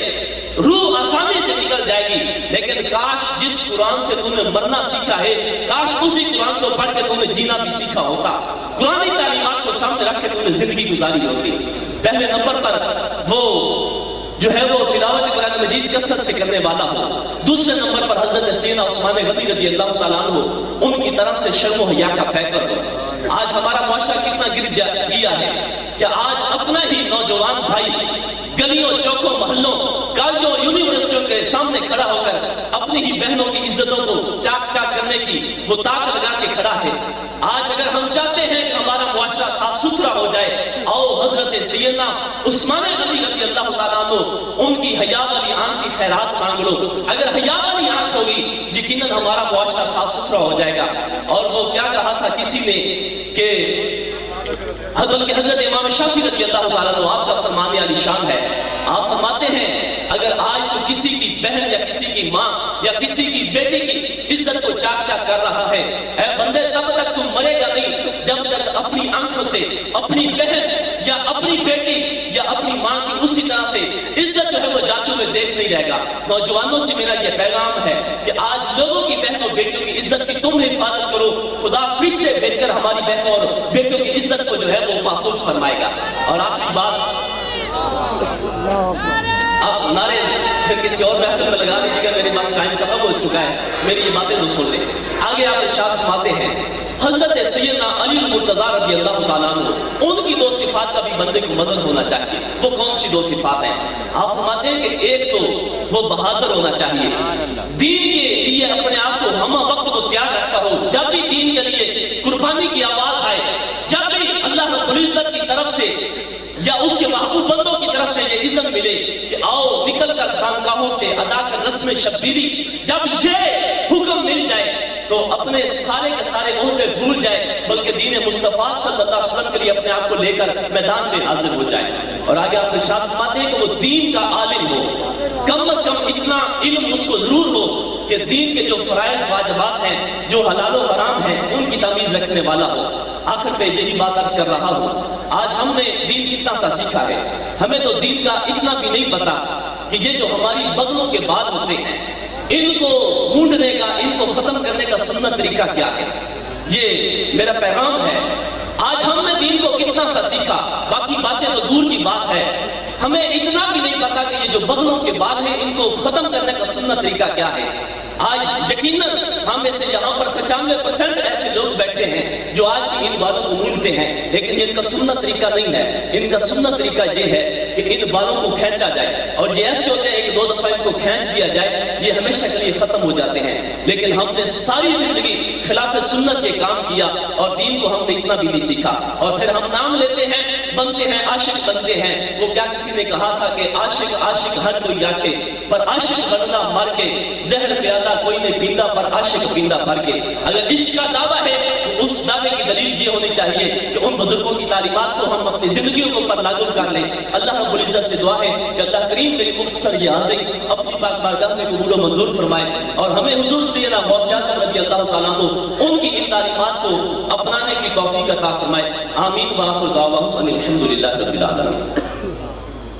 روح آسانی سے نکل جائے گی، لیکن کاش جس قرآن سے تم نے مرنا سیکھا ہے کاش اسی قرآن کو پڑھ کے تم نے جینا بھی سیکھا ہوتا، قرآنی تعلیمات کو سامنے رکھ کے تم نے زندگی گزاری ہوتی۔ پہلے نمبر پر وہ جو ہے وہ تلاوت قرآن مجید کثرت سے کرنے والا ہو۔ دوسرے نمبر پر حضرت سیدنا عثمان غنی رضی اللہ تعالیٰ عنہ ان کی طرف سے شرم و حیا کا پیکر ہو۔ آج ہمارا معاشرہ کتنا گر گیا ہے کہ آج اپنا ہی نوجوان بھائی گلیوں چوکوں محلوں کالجوں یونیورسٹیوں کے سامنے کھڑا ہو کر اپنی ہی بہنوں کی عزتوں کو چاک چاک کرنے کی وہ طاقت لگا کے کھڑا ہے۔ آج اگر ہم چاہتے ہیں کہ ہمارا معاشرہ صاف ستھرا ہو جائے، آؤ حضرت سیدنا عثمان غنی رضی اللہ تعالیٰ عنہ ان کی حیا والی آنکھ کی خیرات مانگ لو۔ اگر حیا والی آنکھ ہوگی یقیناً ہمارا معاشرہ صاف ستھرا ہو جائے گا۔ اور وہ کیا کہا تھا کسی نے کہ حضرت امام شافعی رضی اللہ تعالیٰ عنہ آپ کا فرمانے علی شان ہے، آپ فرماتے ہیں اگر آج تو کسی کی بہن یا کسی کی ماں یا کسی کی بیٹی کی عزت کو چاک چاک کر رہا ہے، اے بندے تب تک تم مرے گا نہیں جب تک اپنی آنکھوں سے اپنی بہن یا اپنی بیٹی یا اپنی ماں کی اسی طرح سے عزت جو ہے وہ جاتے ہوئے دیکھ نہیں رہے گا۔ نوجوانوں سے میرا یہ پیغام ہے کہ آج لوگوں کی بہنوں بیٹیوں کی عزت کی تم حفاظت کرو، خدا فرشتے بھیج کر ہماری بہنوں اور بیٹوں کی عزت کو جو ہے وہ محفوظ فرمائے گا۔ اور آخری بات آپ نعرے پھر کسی اور محفل میں لگا لیجیے گا، میرے پاس ٹائم ختم ہو چکا ہے، میری یہ باتیں نہ سن لیں۔ آگے آپ ارشاد فرماتے ہیں حضرت سیدنا علی المرتضیٰ رضی اللہ تعالیٰ عنہ ان کی دو صفات کا بھی بندے کو مزن ہونا چاہیے۔ وہ کون سی دو صفات ہیں؟ آپ فرماتے ہیں کہ ایک تو وہ بہادر ہونا چاہیے، دین کے لیے اپنے آپ کو ہمہ وقت کو تیار رکھتا ہو، جب بھی دین کے لیے قربانی کی آواز آئے، جب بھی اللہ رب العزت کی طرف سے یا اس کے محبوب بندوں کی طرف سے یہ اذن ملے کہ آؤ نکل کر خانقاہوں سے ادا کر رسم شبیری، جب یہ حکم مل جائے تو اپنے سارے کے سارے عہدے بھول جائے، بلکہ دین مصطفیٰ صلی اللہ علیہ وسلم کے لیے اپنے آپ کو لے کر میدان میں حاضر ہو جائے۔ اور آگے آپ ارشاد فرماتے ہیں کہ وہ دین کا عالم ہو، کم از کم اتنا علم اس کو ضرور ہو کہ دین کے جو فرائض واجبات ہیں، جو حلال و حرام ہیں، ان کی تمیز رکھنے والا ہو۔ آخر پہ یہی بات عرض کر رہا ہوں، آج ہم نے دین کتنا سا سیکھا ہے، ہمیں تو دین کا اتنا بھی نہیں پتا کہ یہ جو ہماری بغلوں کے بال ہوتے ہیں ان کو مونڈنے کا، ان کو ختم کرنے کا سنت طریقہ کیا ہے، یہ میرا پیغام ہے۔ آج ہم نے دین کو کتنا سا سیکھا، باقی باتیں تو دور کی بات ہے، ہمیں اتنا بھی نہیں پتا کہ یہ جو بغلوں کے بال ہیں ان کو ختم کرنے کا سنت طریقہ کیا ہے۔ آج یقیناً ہم میں سے یہاں پر 95% ایسے لوگ بیٹھے ہیں جو آج کی ان بالوں کو مونڈتے ہیں، لیکن ان کا سنت طریقہ نہیں ہے۔ ان کا سنت طریقہ یہ ہے کہ ان بالوں کو کھینچا جائے، اور یہ ایسے ہوتے ہیں ایک دو دفعہ ان کو کھینچ دیا جائے یہ ہمیشہ کے لیے ختم ہو جاتے ہیں، لیکن ہم نے ساری زندگی خلاف سنت یہ کام کیا اور دین کو ہم نے اتنا بھی نہیں سیکھا، اور پھر ہم نام لیتے ہیں، بنتے ہیں، عاشق بنتے ہیں۔ وہ کیا کسی نے کہا تھا کہ عاشق عاشق ہر کوئی آکھے، پر عاشق بننا مر کے، زہر پیالہ کوئی نہیں پیندا پر عاشق پیندا بھر کے۔ اگر عشق کا دعویٰ ہے تو اس دعوے کی دلیل یہ ہونی چاہیے کہ ان بزرگوں کی تعلیمات کو ہم اپنی زندگیوں کے اوپر لاگو کر لیں۔ اللہ رب العزت سے دعا ہے کہ اللہ کریم میری مختصر یہ حاضری اپنی پاک بارگاہ میں قبول و منظور فرمائے، اور ہمیں حضور سیدنا غوث اعظم رضی اللہ تعالیٰ عنہ ان کی ان تعلیمات کو اپنانے کی توفیق عطا فرمائے۔ آمین وآخر دعواہم ان الحمد للہ رب العالمین۔